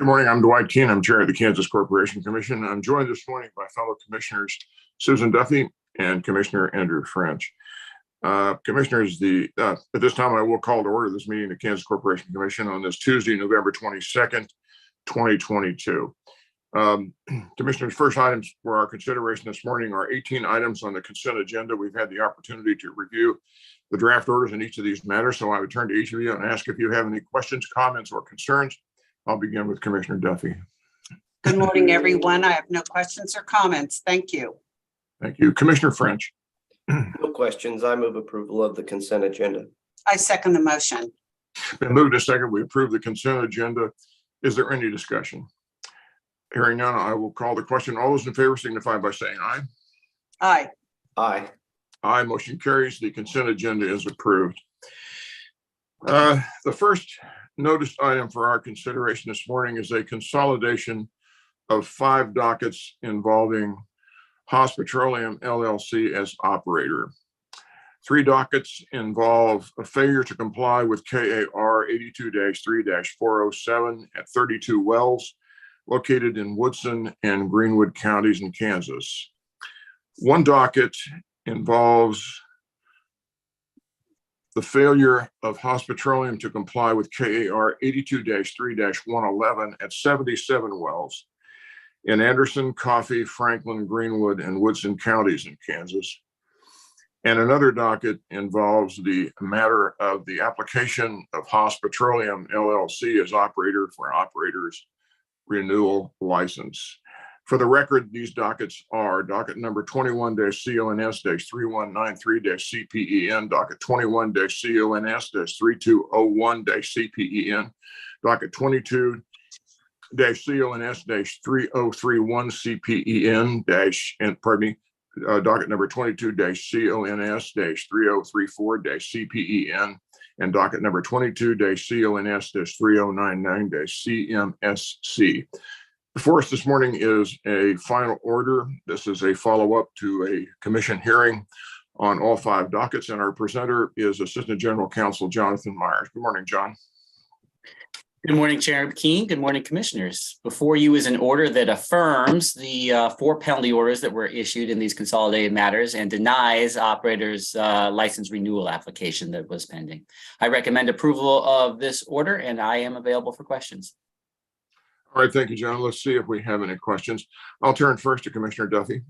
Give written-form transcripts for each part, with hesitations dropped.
Good morning. I'm Dwight Keene. I'm chair of the Kansas Corporation Commission. I'm joined this morning by fellow commissioners Susan Duffy and Commissioner Andrew French. Commissioners, at this time, I will call to order this meeting of the Kansas Corporation Commission on this Tuesday, November 22nd, 2022. Commissioners, first items for our consideration this morning are 18 items on the consent agenda. We've had the opportunity to review the draft orders in each of these matters, so I would turn to each of you and ask if you have any questions, comments, or concerns. I'll begin with Commissioner Duffy. Good morning, everyone. I have no questions or comments. Thank you. Thank you. Commissioner French. No questions. I move approval of the consent agenda. I second the motion. Been moved to second. We approve the consent agenda. Is there any discussion? Hearing none, I will call the question. All those in favor signify by saying aye. Aye. Aye. Aye. Motion carries. The consent agenda is approved. The first notice item for our consideration this morning is a consolidation of 5 dockets involving Haas Petroleum LLC as operator. 3 dockets involve a failure to comply with KAR 82-3-407 at 32 wells located in Woodson and Greenwood counties in Kansas. 1 docket involves the failure of Haas Petroleum to comply with KAR 82-3-111 at 77 wells in Anderson, Coffee, Franklin, Greenwood, and Woodson counties in Kansas. And another docket involves the matter of the application of Haas Petroleum LLC as operator for operator's renewal license. For the record, these dockets are docket number 21-CONS-3193-CPEN, docket 21-CONS-3201-CPEN, docket 22-CONS-3031-CPEN docket number 22-CONS-3034-CPEN, and docket number 22-CONS-3099-CMSC. Before us this morning is a final order. This is a follow-up to a commission hearing on all 5 dockets, and our presenter is Assistant General Counsel Jonathan Myers. Good morning, John. Good morning, Chair Keene. Good morning, Commissioners. Before you is an order that affirms the 4 penalty orders that were issued in these consolidated matters and denies operators' license renewal application that was pending. I recommend approval of this order, and I am available for questions. All right, thank you, John. Let's see if we have any questions. I'll turn first to Commissioner Duffy.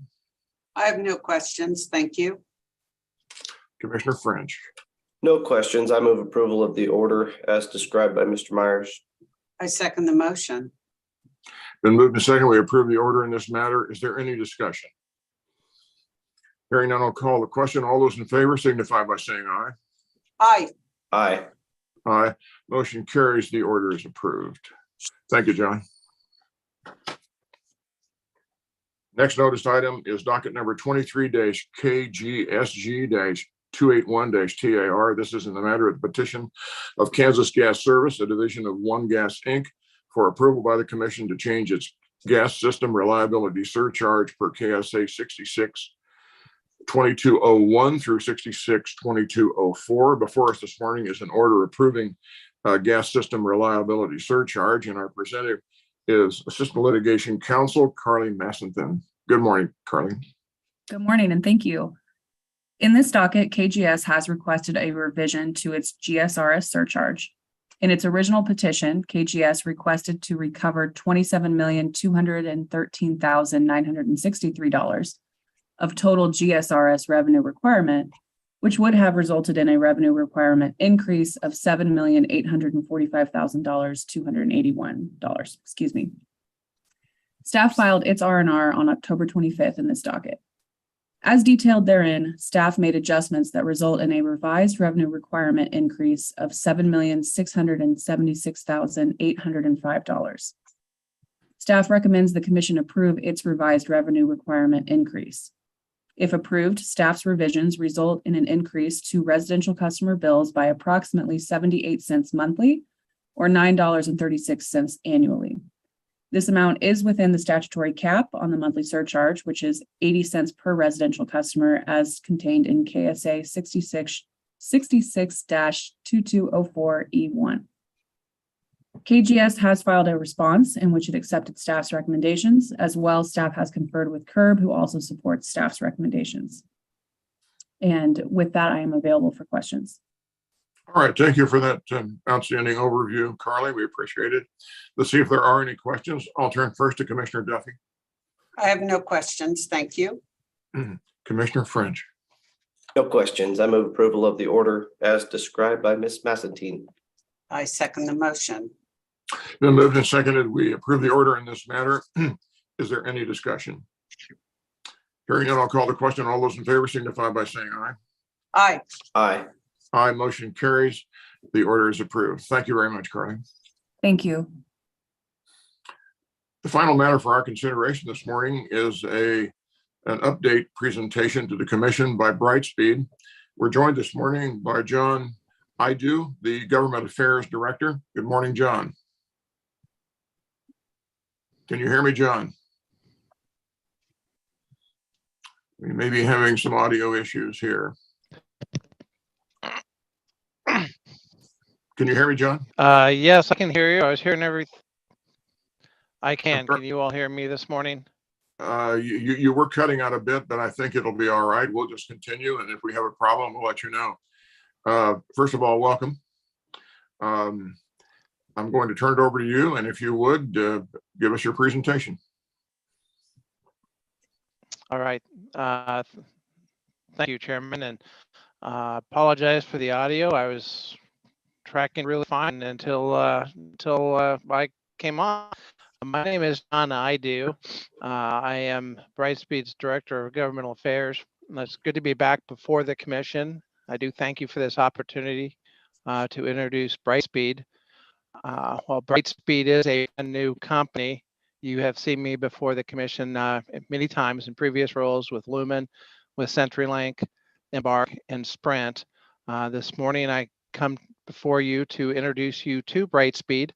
I have no questions. Thank you. Commissioner French. No questions. I move approval of the order as described by Mr. Myers. I second the motion. Been moved to second. We approve the order in this matter. Is there any discussion? Hearing none, I'll call the question. All those in favor signify by saying aye. Aye. Aye. Aye. Motion carries. The order is approved. Thank you, John. Next notice item is docket number 23-KGSG-281-TAR. This is in the matter of the petition of Kansas Gas Service, a division of One Gas Inc., for approval by the commission to change its gas system reliability surcharge per KSA 66-2201 through 66-2204. Before us this morning is an order approving gas system reliability surcharge, and our presenter is Assistant Litigation Counsel Carly Massenthin. Good morning, Carly. Good morning, and thank you. In this docket, KGS has requested a revision to its GSRS surcharge. In its original petition, KGS requested to recover $27,213,963 of total GSRS revenue requirement, which would have resulted in a revenue requirement increase of $7,845,281. Excuse me. Staff filed its R&R on October 25th in this docket. As detailed therein, staff made adjustments that result in a revised revenue requirement increase of $7,676,805. Staff recommends the commission approve its revised revenue requirement increase. If approved, staff's revisions result in an increase to residential customer bills by approximately 78 cents monthly or $9.36 annually. This amount is within the statutory cap on the monthly surcharge, which is 80 cents per residential customer as contained in KSA 66-2204E1. KGS has filed a response in which it accepted staff's recommendations. As well, staff has conferred with CURB, who also supports staff's recommendations. And with that, I am available for questions. All right, thank you for that outstanding overview, Carly. We appreciate it. Let's see if there are any questions. I'll turn first to Commissioner Duffy. I have no questions. Thank you. Commissioner French. No questions. I move approval of the order as described by Ms. Massentine. I second the motion. Been moved and seconded. We approve the order in this matter. Is there any discussion? Hearing none, I'll call the question. All those in favor signify by saying aye. Aye. Aye. Aye, motion carries. The order is approved. Thank you very much, Carly. Thank you. The final matter for our consideration this morning is an update presentation to the commission by Brightspeed. We're joined this morning by John Idu, the Government Affairs Director. Good morning, John. Can you hear me, John? We may be having some audio issues here. Can you hear me, John? Yes, I can hear you. I was hearing everything. I can. Can you all hear me this morning? You were cutting out a bit, but I think it'll be all right. We'll just continue, and if we have a problem, we'll let you know. First of all, welcome. I'm going to turn it over to you, and if you would, give us your presentation. All right. Thank you, Chairman, and apologize for the audio. I was tracking really fine until I came on. My name is John Idu. I am Brightspeed's Director of Governmental Affairs. It's good to be back before the Commission. I do thank you for this opportunity to introduce Brightspeed. While Brightspeed is a new company, you have seen me before the Commission many times in previous roles with Lumen, with CenturyLink, Embark, and Sprint. This morning, I come before you to introduce you to Brightspeed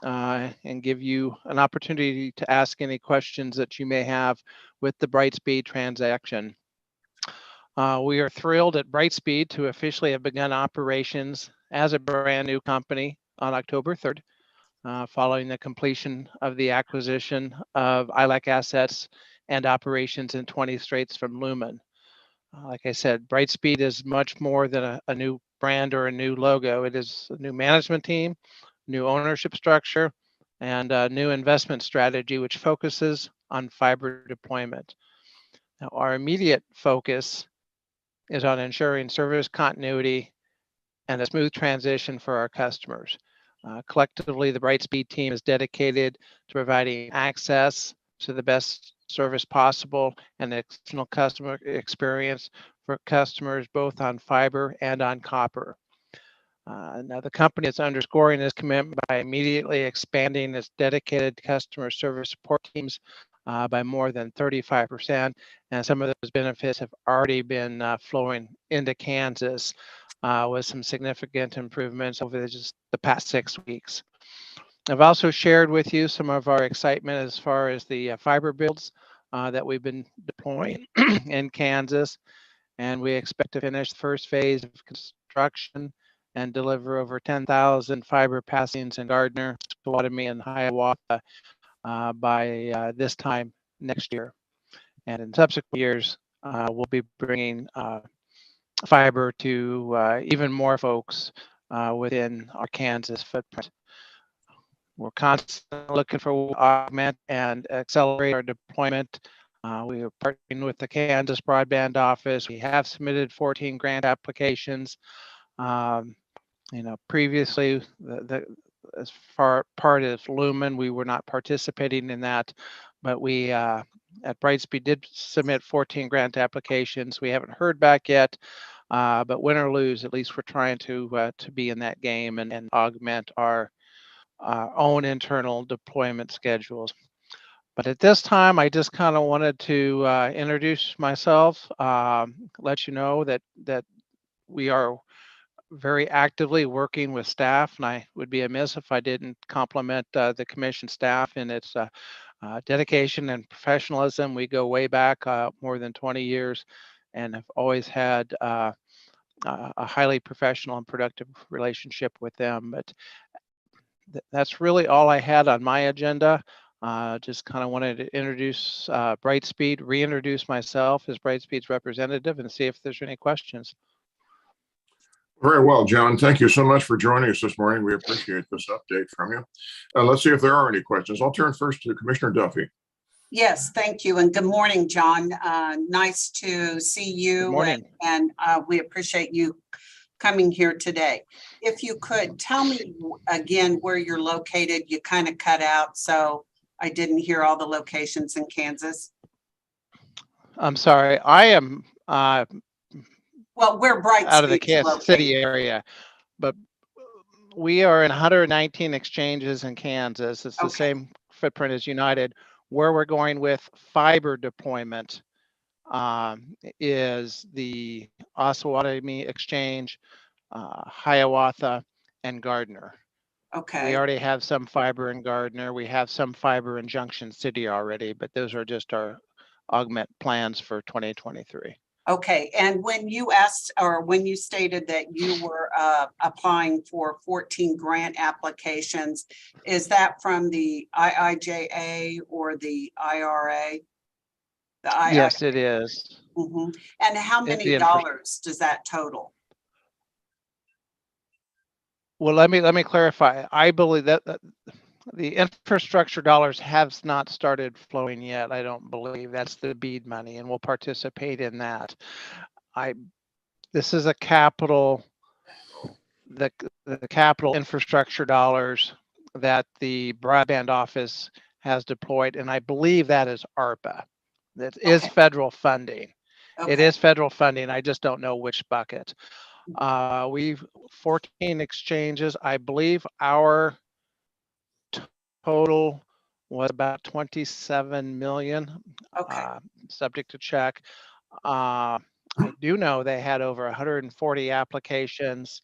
and give you an opportunity to ask any questions that you may have with the Brightspeed transaction. We are thrilled at Brightspeed to officially have begun operations as a brand new company on October 3rd, following the completion of the acquisition of ILEC assets and operations in 20 states from Lumen. Like I said, Brightspeed is much more than a new brand or a new logo. It is a new management team, new ownership structure, and a new investment strategy, which focuses on fiber deployment. Now, our immediate focus is on ensuring service continuity and a smooth transition for our customers. Collectively, the Brightspeed team is dedicated to providing access to the best service possible and exceptional customer experience for customers both on fiber and on copper. Now, the company is underscoring this commitment by immediately expanding its dedicated customer service support teams by more than 35%. And some of those benefits have already been flowing into Kansas with some significant improvements over just the past 6 weeks. I've also shared with you some of our excitement as far as the fiber builds that we've been deploying in Kansas. And we expect to finish the first phase of construction and deliver over 10,000 fiber passings in Gardner, Squatamy, and Hiawatha by this time next year. And in subsequent years, we'll be bringing fiber to even more folks within our Kansas footprint. We're constantly looking for augment and accelerate our deployment. We are partnering with the Kansas Broadband Office. We have submitted 14 grant applications. Previously, as far part as Lumen, we were not participating in that, but we at Brightspeed did submit 14 grant applications. We haven't heard back yet, but win or lose, at least we're trying to be in that game and augment our own internal deployment schedules. But at this time, I just kind of wanted to introduce myself, let you know that we are very actively working with staff, and I would be amiss if I didn't compliment the commission staff in its dedication and professionalism. We go way back more than 20 years and have always had a highly professional and productive relationship with them. But that's really all I had on my agenda. Just kind of wanted to introduce Brightspeed, reintroduce myself as Brightspeed's representative, and see if there's any questions. Very well, John. Thank you so much for joining us this morning. We appreciate this update from you. Let's see if there are any questions. I'll turn first to Commissioner Duffy. Yes, thank you. And good morning, John. Nice to see you. Good morning. And we appreciate you coming here today. If you could tell me again where you're located, you kind of cut out, so I didn't hear all the locations in Kansas. I'm sorry. I am Well, where Brightspeed out of the is Kansas located. City area, but we are in 119 exchanges in Kansas. It's the Okay. same footprint as United. Where we're going with fiber deployment is the Osawatomie Exchange, Hiawatha, and Gardner. We Okay, already have some fiber in Gardner. We have some fiber in Junction City already, but those are just our augment plans for 2023. okay. And when you asked, or when you stated that you were applying for 14 grant applications, is that from the IIJA or the IRA? The II? Yes, it is. Mhm. And how many the dollars does that total? Well, let me clarify. I believe that the infrastructure dollars have not started flowing yet. I don't believe that's the BEAD money, and we'll participate in that. This is a capital, the capital infrastructure dollars that the broadband office has deployed, and I believe that is ARPA. That is Okay. federal funding. It Okay. is federal funding. I just don't know which bucket. We've 14 exchanges. I believe our total was about 27 million, Okay. subject to check. I do know they had over 140 applications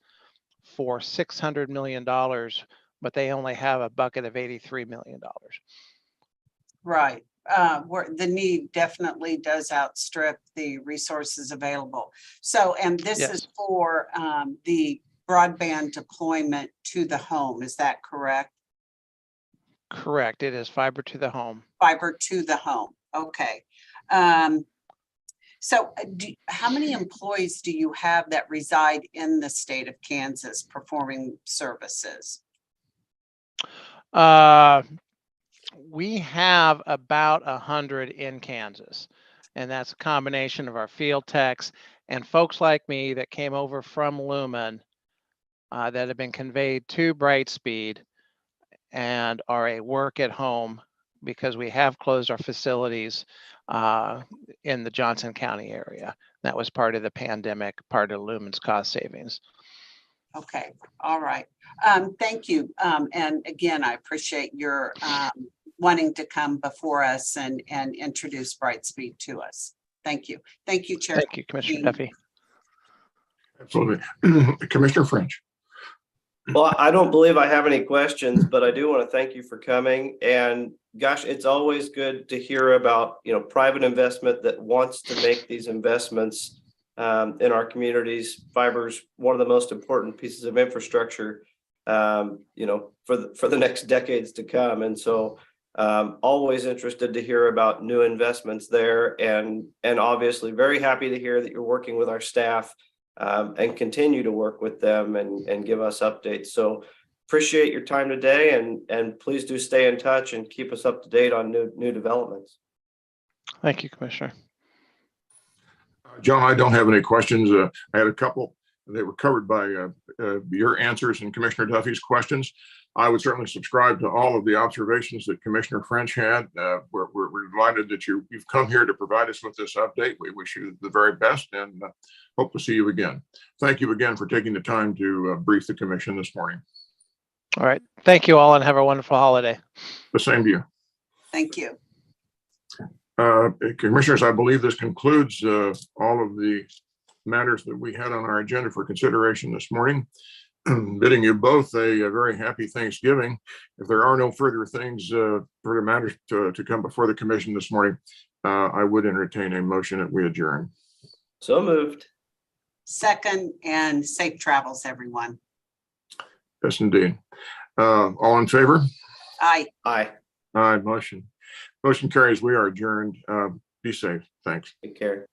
for $600 million, but they only have a bucket of $83 million. Right. Where the need definitely does outstrip the resources available. So, and this is Yes. for the broadband deployment to the home, is that correct? Correct. It is fiber to the home. Fiber to the home, okay. So how many employees do you have that reside in the state of Kansas performing services? We have about 100 in Kansas, and that's a combination of our field techs and folks like me that came over from Lumen that have been conveyed to Brightspeed and are a work at home because we have closed our facilities in the Johnson County area. That was part of the pandemic, part of Lumen's cost savings. Okay, all right. Thank you. And again, I appreciate your wanting to come before us and introduce Brightspeed to us. Thank you. Thank you, Chair. Thank you, Commissioner Duffy. Absolutely. Commissioner French. Well, I don't believe I have any questions, but I do want to thank you for coming. And gosh, it's always good to hear about, private investment that wants to make these investments in our communities. Fiber's one of the most important pieces of infrastructure, for the next decades to come. And so always interested to hear about new investments there, and obviously very happy to hear that you're working with our staff and continue to work with them and give us updates. So appreciate your time today, and please do stay in touch and keep us up to date on new developments. Thank you, Commissioner. John, I don't have any questions. I had a couple. They were covered by your answers and Commissioner Duffy's questions. I would certainly subscribe to all of the observations that Commissioner French had. We're delighted that you've come here to provide us with this update. We wish you the very best and hope to see you again. Thank you again for taking the time to brief the commission this morning. All right. Thank you all and have a wonderful holiday. The same to you. Thank you. Commissioners, I believe this concludes all of the matters that we had on our agenda for consideration this morning. Bidding you both a very happy Thanksgiving. If there are no further things, further matters to come before the commission this morning, I would entertain a motion that we adjourn. So moved. Second, and safe travels, everyone. Yes, indeed. All in favor? Aye. Aye. Motion carries. We are adjourned. Be safe. Thanks. Take care.